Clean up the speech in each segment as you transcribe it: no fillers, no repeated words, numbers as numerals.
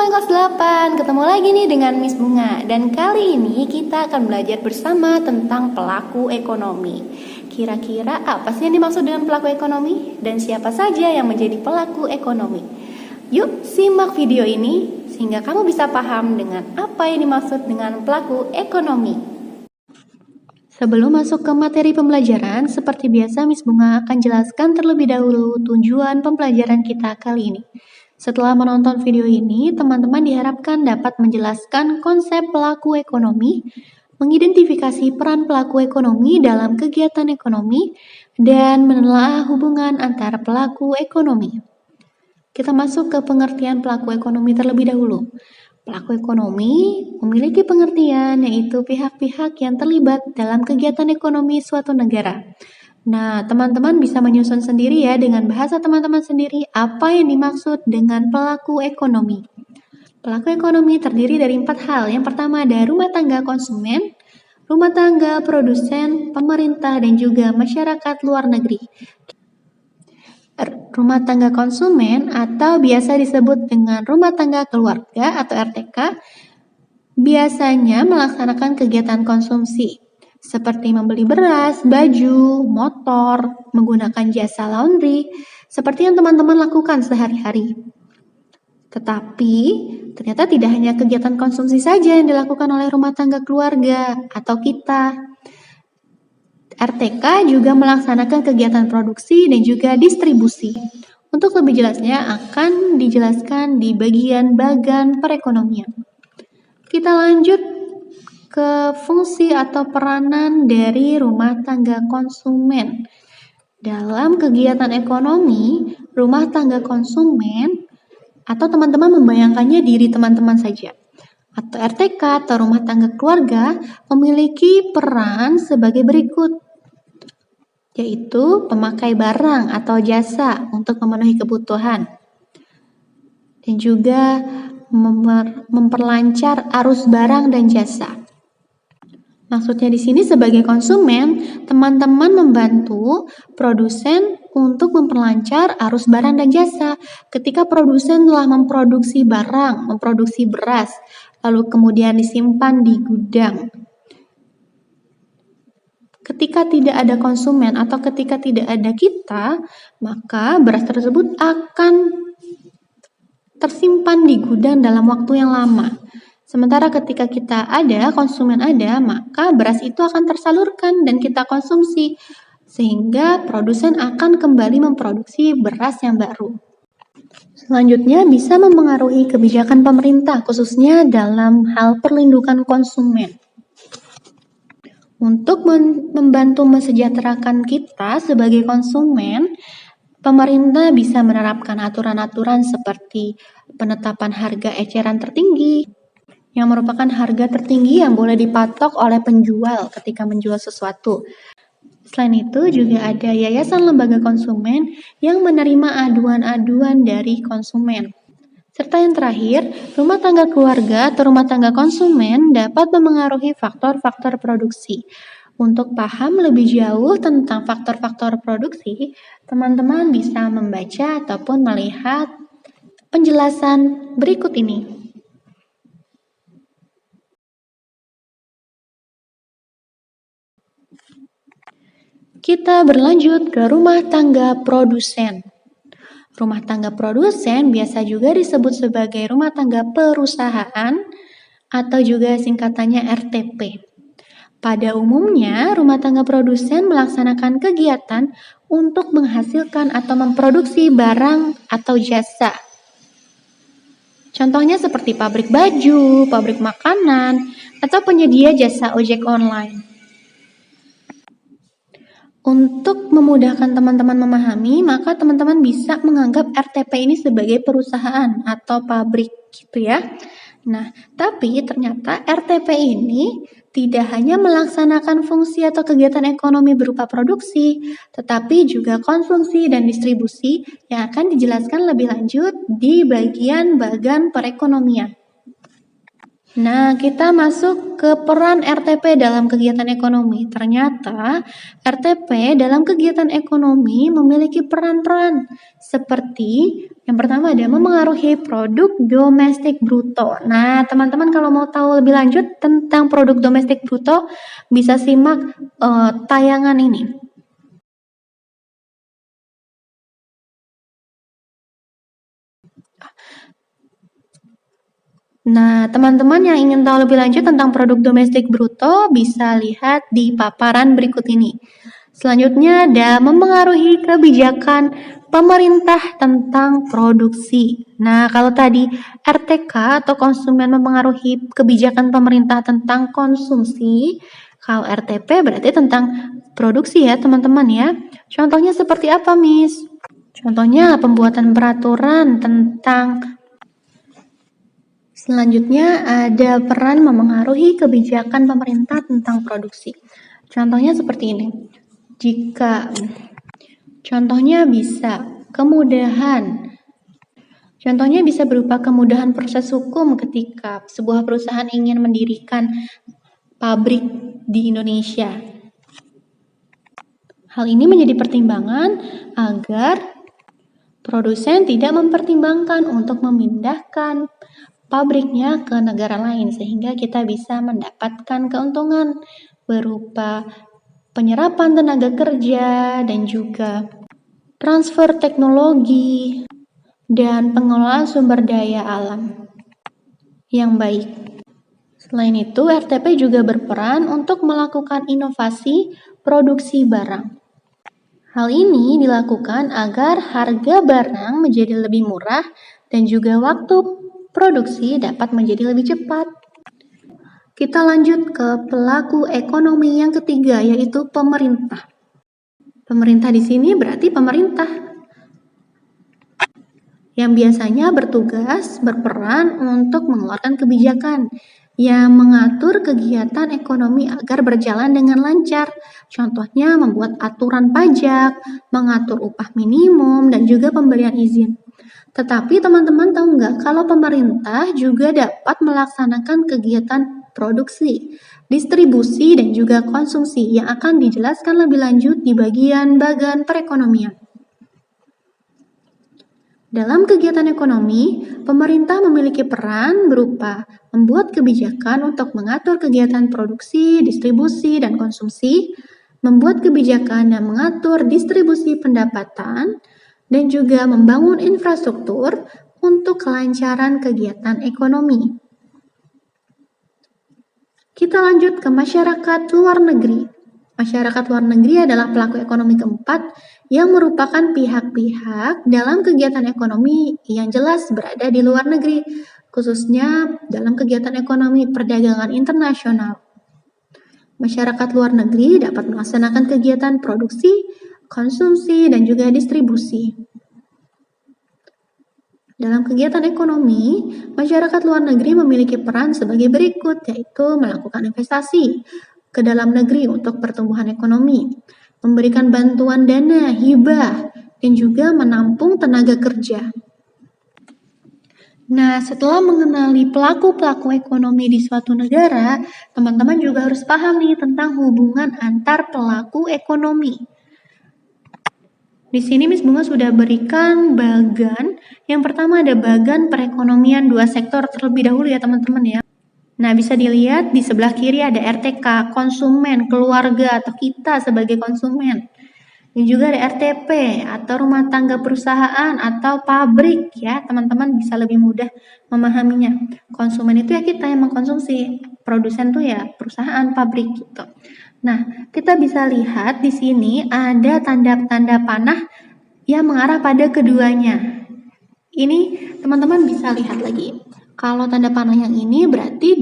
teman-teman kelas 8, ketemu lagi nih dengan Miss Bunga. Dan kali ini kita akan belajar bersama tentang pelaku ekonomi. Kira-kira apa sih yang dimaksud dengan pelaku ekonomi? Dan siapa saja yang menjadi pelaku ekonomi? Yuk simak video ini sehingga kamu bisa paham dengan apa yang dimaksud dengan pelaku ekonomi. Sebelum masuk ke materi pembelajaran, seperti biasa Miss Bunga akan jelaskan terlebih dahulu tujuan pembelajaran kita kali ini. Setelah menonton video ini, teman-teman diharapkan dapat menjelaskan konsep pelaku ekonomi, mengidentifikasi peran pelaku ekonomi dalam kegiatan ekonomi, dan menelaah hubungan antara pelaku ekonomi. Kita masuk ke pengertian pelaku ekonomi terlebih dahulu. Pelaku ekonomi memiliki pengertian yaitu pihak-pihak yang terlibat dalam kegiatan ekonomi suatu negara. Nah, teman-teman bisa menyusun sendiri ya dengan bahasa teman-teman sendiri apa yang dimaksud dengan pelaku ekonomi. Pelaku ekonomi terdiri dari 4 hal. Yang pertama ada rumah tangga konsumen, rumah tangga produsen, pemerintah, dan juga masyarakat luar negeri. Rumah tangga konsumen atau biasa disebut dengan rumah tangga keluarga atau RTK biasanya melaksanakan kegiatan konsumsi seperti membeli beras, baju, motor, menggunakan jasa laundry, seperti yang teman-teman lakukan sehari-hari. Tetapi, ternyata tidak hanya kegiatan konsumsi saja yang dilakukan oleh rumah tangga keluarga atau kita. RTK juga melaksanakan kegiatan produksi dan juga distribusi. Untuk lebih jelasnya akan dijelaskan di bagian bagan perekonomian. Kita lanjut ke fungsi atau peranan dari rumah tangga konsumen. Dalam kegiatan ekonomi, rumah tangga konsumen atau teman-teman membayangkannya diri teman-teman saja atau RTK atau rumah tangga keluarga memiliki peran sebagai berikut, yaitu pemakai barang atau jasa untuk memenuhi kebutuhan dan juga memperlancar arus barang dan jasa. Maksudnya di sini sebagai konsumen, teman-teman membantu produsen untuk memperlancar arus barang dan jasa. Ketika produsen telah memproduksi barang, memproduksi beras, lalu kemudian disimpan di gudang. Ketika tidak ada konsumen atau ketika tidak ada kita, maka beras tersebut akan tersimpan di gudang dalam waktu yang lama. Sementara ketika kita ada, konsumen ada, maka beras itu akan tersalurkan dan kita konsumsi, sehingga produsen akan kembali memproduksi beras yang baru. Selanjutnya bisa mempengaruhi kebijakan pemerintah, khususnya dalam hal perlindungan konsumen. Untuk membantu mensejahterakan kita sebagai konsumen, pemerintah bisa menerapkan aturan-aturan seperti penetapan harga eceran tertinggi, yang merupakan harga tertinggi yang boleh dipatok oleh penjual ketika menjual sesuatu. Selain itu juga ada yayasan lembaga konsumen yang menerima aduan-aduan dari konsumen. Serta yang terakhir, rumah tangga keluarga atau rumah tangga konsumen dapat memengaruhi faktor-faktor produksi. Untuk paham lebih jauh tentang faktor-faktor produksi, teman-teman bisa membaca ataupun melihat penjelasan berikut ini. Kita berlanjut ke rumah tangga produsen. Rumah tangga produsen biasa juga disebut sebagai rumah tangga perusahaan atau juga singkatannya RTP. Pada umumnya, rumah tangga produsen melaksanakan kegiatan untuk menghasilkan atau memproduksi barang atau jasa. Contohnya seperti pabrik baju, pabrik makanan, atau penyedia jasa ojek online. Untuk memudahkan teman-teman memahami, maka teman-teman bisa menganggap RTP ini sebagai perusahaan atau pabrik gitu ya. Nah, tapi ternyata RTP ini tidak hanya melaksanakan fungsi atau kegiatan ekonomi berupa produksi, tetapi juga konsumsi dan distribusi yang akan dijelaskan lebih lanjut di bagian bagan perekonomian. Nah, kita masuk ke peran RTP dalam kegiatan ekonomi. Ternyata RTP dalam kegiatan ekonomi memiliki peran-peran seperti yang pertama ada memengaruhi produk domestik bruto. Nah, teman-teman kalau mau tahu lebih lanjut tentang produk domestik bruto bisa simak tayangan ini. Nah, teman-teman yang ingin tahu lebih lanjut tentang produk domestik bruto bisa lihat di paparan berikut ini. Selanjutnya ada mempengaruhi kebijakan pemerintah tentang produksi. Nah, kalau tadi RTK atau konsumen mempengaruhi kebijakan pemerintah tentang konsumsi, kalau RTP berarti tentang produksi ya teman-teman ya. Contohnya seperti apa, Miss? Contohnya pembuatan peraturan tentang selanjutnya ada peran memengaruhi kebijakan pemerintah tentang produksi. Contohnya seperti ini. Contohnya bisa berupa kemudahan proses hukum ketika sebuah perusahaan ingin mendirikan pabrik di Indonesia. Hal ini menjadi pertimbangan agar produsen tidak mempertimbangkan untuk memindahkan pabriknya ke negara lain sehingga kita bisa mendapatkan keuntungan berupa penyerapan tenaga kerja dan juga transfer teknologi dan pengelolaan sumber daya alam yang baik. Selain itu, RTP juga berperan untuk melakukan inovasi produksi barang. Hal ini dilakukan agar harga barang menjadi lebih murah dan juga waktu produksi dapat menjadi lebih cepat. Kita lanjut ke pelaku ekonomi yang ketiga, yaitu pemerintah. Pemerintah di sini berarti pemerintah yang biasanya berperan untuk mengeluarkan kebijakan yang mengatur kegiatan ekonomi agar berjalan dengan lancar. Contohnya membuat aturan pajak, mengatur upah minimum, dan juga pemberian izin. Tetapi teman-teman tahu nggak kalau pemerintah juga dapat melaksanakan kegiatan produksi, distribusi, dan juga konsumsi yang akan dijelaskan lebih lanjut di bagian perekonomian. Dalam kegiatan ekonomi, pemerintah memiliki peran berupa membuat kebijakan untuk mengatur kegiatan produksi, distribusi, dan konsumsi, membuat kebijakan yang mengatur distribusi pendapatan, dan juga membangun infrastruktur untuk kelancaran kegiatan ekonomi. Kita lanjut ke masyarakat luar negeri. Masyarakat luar negeri adalah pelaku ekonomi keempat yang merupakan pihak-pihak dalam kegiatan ekonomi yang jelas berada di luar negeri, khususnya dalam kegiatan ekonomi perdagangan internasional. Masyarakat luar negeri dapat melaksanakan kegiatan produksi, konsumsi, dan juga distribusi. Dalam kegiatan ekonomi, masyarakat luar negeri memiliki peran sebagai berikut, yaitu melakukan investasi ke dalam negeri untuk pertumbuhan ekonomi, memberikan bantuan dana, hibah, dan juga menampung tenaga kerja. Nah, setelah mengenali pelaku-pelaku ekonomi di suatu negara, teman-teman juga harus paham nih tentang hubungan antar pelaku ekonomi. Di sini Miss Bunga sudah berikan bagan. Yang pertama ada bagan perekonomian dua sektor terlebih dahulu ya teman-teman ya. Nah, bisa dilihat di sebelah kiri ada RTK, konsumen, keluarga atau kita sebagai konsumen. Dan juga ada RTP atau rumah tangga perusahaan atau pabrik ya, teman-teman bisa lebih mudah memahaminya. Konsumen itu ya kita yang mengkonsumsi, produsen tuh ya perusahaan, pabrik gitu. Nah, kita bisa lihat di sini ada tanda-tanda panah yang mengarah pada keduanya. Ini teman-teman bisa lihat lagi. Kalau tanda panah yang ini berarti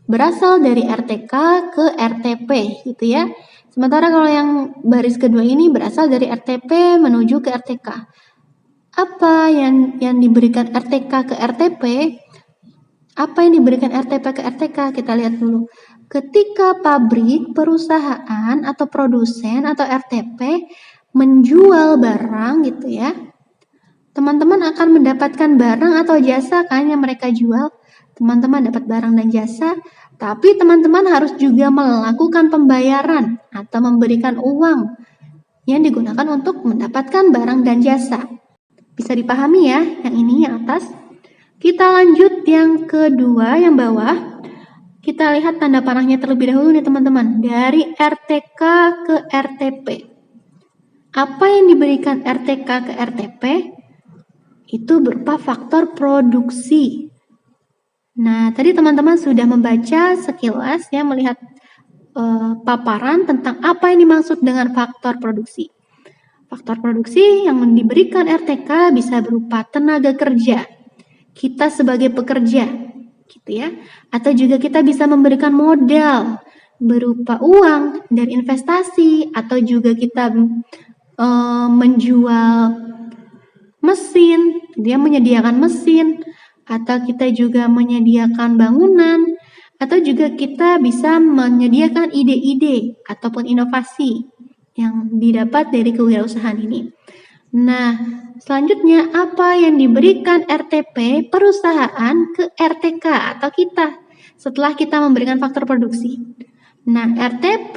berasal dari RTK ke RTP gitu ya. Sementara kalau yang baris kedua ini berasal dari RTP menuju ke RTK. Apa yang diberikan RTK ke RTP? Apa yang diberikan RTP ke RTK? Kita lihat dulu. Ketika pabrik, perusahaan, atau produsen, atau RTP menjual barang gitu ya, teman-teman akan mendapatkan barang atau jasa kan yang mereka jual. teman-teman dapat barang dan jasa, tapi teman-teman harus juga melakukan pembayaran atau memberikan uang yang digunakan untuk mendapatkan barang dan jasa. Bisa dipahami ya, yang ini yang atas. Kita lanjut yang kedua, yang bawah. Kita lihat tanda panahnya terlebih dahulu nih teman-teman. Dari RTK ke RTP. Apa yang diberikan RTK ke RTP? Itu berupa faktor produksi. Nah, tadi teman-teman sudah membaca sekilas ya, melihat paparan tentang apa yang dimaksud dengan faktor produksi. Faktor produksi yang diberikan RTK bisa berupa tenaga kerja, kita sebagai pekerja, gitu ya. Atau juga kita bisa memberikan modal berupa uang dari investasi, atau juga kita menjual mesin, dia menyediakan mesin, atau kita juga menyediakan bangunan, atau juga kita bisa menyediakan ide-ide ataupun inovasi yang didapat dari kewirausahaan ini. Nah, selanjutnya apa yang diberikan RTP perusahaan ke RTK atau kita setelah kita memberikan faktor produksi? Nah, RTP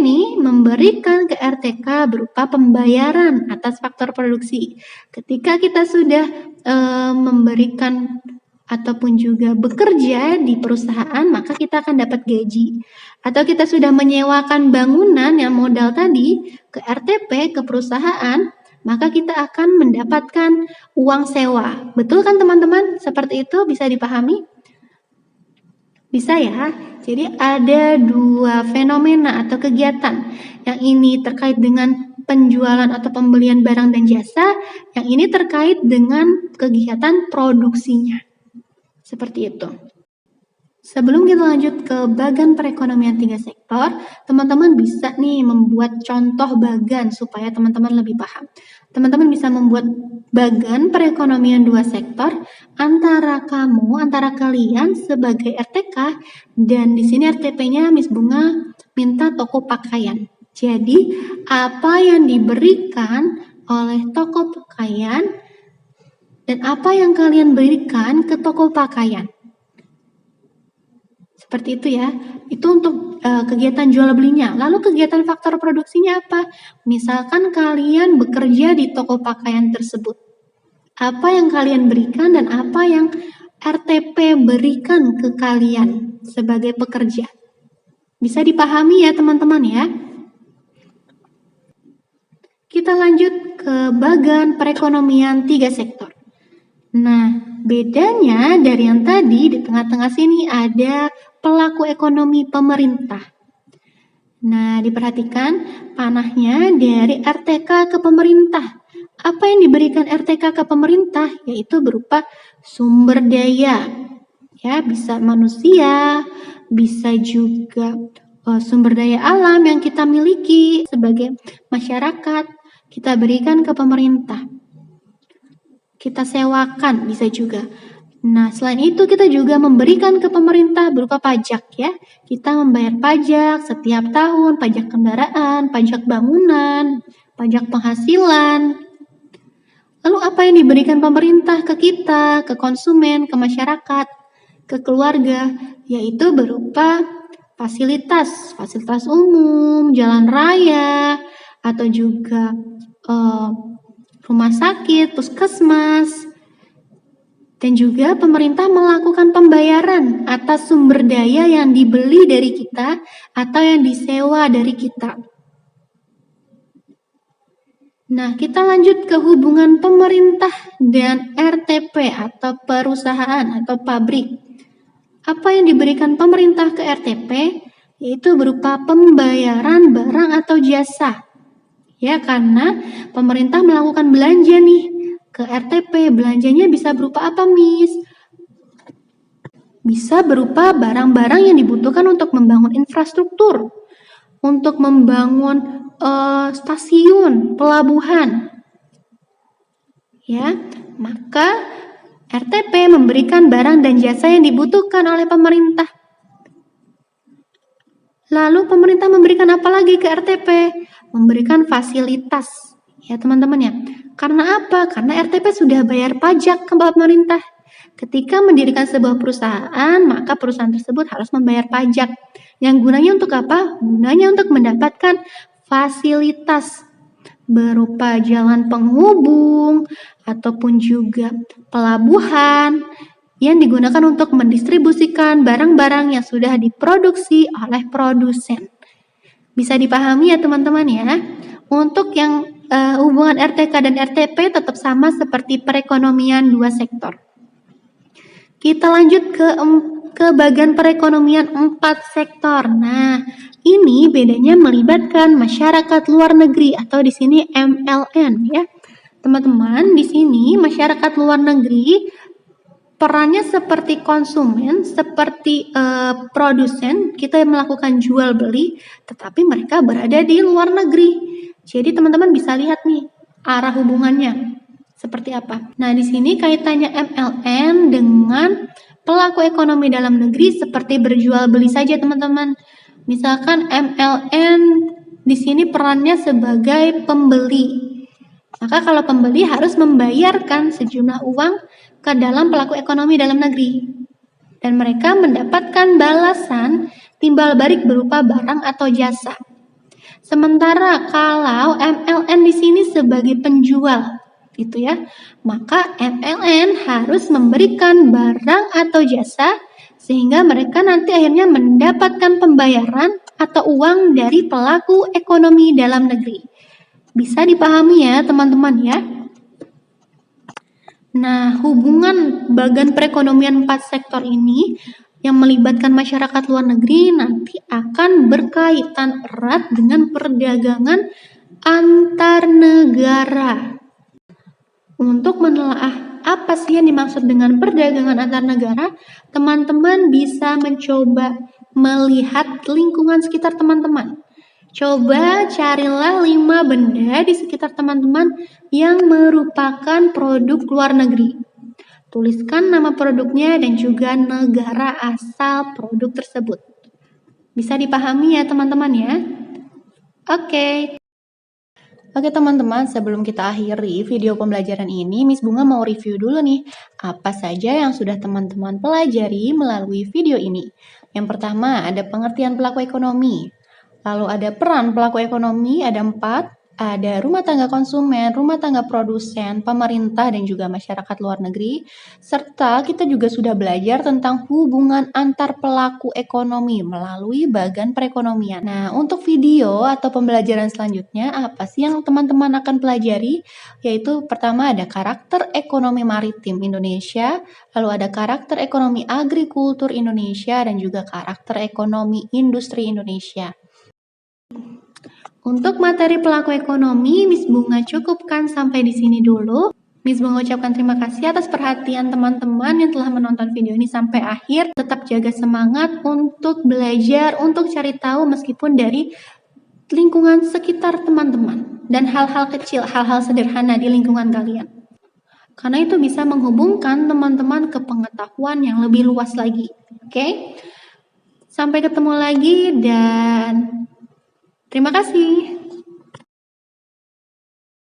nih memberikan ke RTK berupa pembayaran atas faktor produksi. Ketika kita sudah memberikan ataupun juga bekerja di perusahaan, maka kita akan dapat gaji. Atau kita sudah menyewakan bangunan yang modal tadi ke RTP, ke perusahaan, maka kita akan mendapatkan uang sewa. Betul kan teman-teman? Seperti itu bisa dipahami? Bisa ya? Jadi ada dua fenomena atau kegiatan. Yang ini terkait dengan penjualan atau pembelian barang dan jasa, yang ini terkait dengan kegiatan produksinya. Seperti itu. Sebelum kita lanjut ke bagan perekonomian 3 sektor, teman-teman bisa nih membuat contoh bagan supaya teman-teman lebih paham. Teman-teman bisa membuat bagan perekonomian 2 sektor antara kalian sebagai RTK, dan di sini RTP-nya Miss Bunga minta toko pakaian. Jadi, apa yang diberikan oleh toko pakaian dan apa yang kalian berikan ke toko pakaian. Seperti itu ya. Itu untuk kegiatan jual belinya. Lalu kegiatan faktor produksinya apa? Misalkan kalian bekerja di toko pakaian tersebut. Apa yang kalian berikan dan apa yang RTP berikan ke kalian sebagai pekerja. Bisa dipahami ya teman-teman ya. Kita lanjut ke bagan perekonomian 3 sektor. Nah, bedanya dari yang tadi, di tengah-tengah sini ada pelaku ekonomi pemerintah. Nah, diperhatikan panahnya dari RTK ke pemerintah. Apa yang diberikan RTK ke pemerintah? Yaitu berupa sumber daya. Ya, bisa manusia, bisa juga sumber daya alam yang kita miliki sebagai masyarakat, kita berikan ke pemerintah. Kita sewakan bisa juga. Nah, selain itu kita juga memberikan ke pemerintah berupa pajak ya. Kita membayar pajak setiap tahun, pajak kendaraan, pajak bangunan, pajak penghasilan. Lalu apa yang diberikan pemerintah ke kita, ke konsumen, ke masyarakat, ke keluarga, yaitu berupa fasilitas umum, jalan raya, atau juga rumah sakit, puskesmas, dan juga pemerintah melakukan pembayaran atas sumber daya yang dibeli dari kita atau yang disewa dari kita. Nah, kita lanjut ke hubungan pemerintah dan RTP atau perusahaan atau pabrik. Apa yang diberikan pemerintah ke RTP? Yaitu berupa pembayaran barang atau jasa. Ya, karena pemerintah melakukan belanja nih ke RTP. Belanjanya bisa berupa apa, Miss? Bisa berupa barang-barang yang dibutuhkan untuk membangun infrastruktur, untuk membangun stasiun, pelabuhan. Ya, maka RTP memberikan barang dan jasa yang dibutuhkan oleh pemerintah. Lalu pemerintah memberikan apa lagi ke RTP? Memberikan fasilitas. Ya teman-teman ya. Karena apa? Karena RTP sudah bayar pajak ke pemerintah. Ketika mendirikan sebuah perusahaan, maka perusahaan tersebut harus membayar pajak. Yang gunanya untuk apa? Gunanya untuk mendapatkan fasilitas berupa jalan penghubung ataupun juga pelabuhan yang digunakan untuk mendistribusikan barang-barang yang sudah diproduksi oleh produsen. Bisa dipahami ya teman-teman ya. Untuk yang hubungan RTK dan RTP tetap sama seperti perekonomian dua sektor. Kita lanjut ke bagian perekonomian 4 sektor. Nah, ini bedanya melibatkan masyarakat luar negeri atau di sini MLN ya. Teman-teman, di sini masyarakat luar negeri perannya seperti konsumen, seperti produsen, kita melakukan jual beli, tetapi mereka berada di luar negeri. Jadi teman-teman bisa lihat nih arah hubungannya seperti apa. Nah, di sini kaitannya MLN dengan pelaku ekonomi dalam negeri seperti berjual beli saja teman-teman. Misalkan MLN di sini perannya sebagai pembeli. Maka kalau pembeli harus membayarkan sejumlah uang ke dalam pelaku ekonomi dalam negeri. Dan mereka mendapatkan balasan timbal balik berupa barang atau jasa. Sementara kalau MLN di sini sebagai penjual, gitu ya, maka MLN harus memberikan barang atau jasa sehingga mereka nanti akhirnya mendapatkan pembayaran atau uang dari pelaku ekonomi dalam negeri. Bisa dipahami ya teman-teman ya. Nah, hubungan bagian perekonomian 4 sektor ini yang melibatkan masyarakat luar negeri nanti akan berkaitan erat dengan perdagangan antar negara. Untuk menelaah apa sih yang dimaksud dengan perdagangan antar negara, teman-teman bisa mencoba melihat lingkungan sekitar teman-teman. Coba carilah 5 benda di sekitar teman-teman yang merupakan produk luar negeri. Tuliskan nama produknya dan juga negara asal produk tersebut. Bisa dipahami ya teman-teman ya? Oke teman-teman, sebelum kita akhiri video pembelajaran ini, Miss Bunga mau review dulu nih, apa saja yang sudah teman-teman pelajari melalui video ini. Yang pertama, ada pengertian pelaku ekonomi. Lalu ada peran pelaku ekonomi, ada 4. Ada rumah tangga konsumen, rumah tangga produsen, pemerintah, dan juga masyarakat luar negeri. Serta kita juga sudah belajar tentang hubungan antar pelaku ekonomi melalui bagian perekonomian. Nah, untuk video atau pembelajaran selanjutnya, apa sih yang teman-teman akan pelajari? Yaitu pertama ada karakter ekonomi maritim Indonesia, lalu ada karakter ekonomi agrikultur Indonesia, dan juga karakter ekonomi industri Indonesia. Untuk materi pelaku ekonomi, Miss Bunga cukupkan sampai di sini dulu. Miss Bunga ucapkan terima kasih atas perhatian teman-teman yang telah menonton video ini sampai akhir. Tetap jaga semangat untuk belajar, untuk cari tahu meskipun dari lingkungan sekitar teman-teman. Dan hal-hal kecil, hal-hal sederhana di lingkungan kalian. Karena itu bisa menghubungkan teman-teman ke pengetahuan yang lebih luas lagi. Oke? Sampai ketemu lagi dan terima kasih.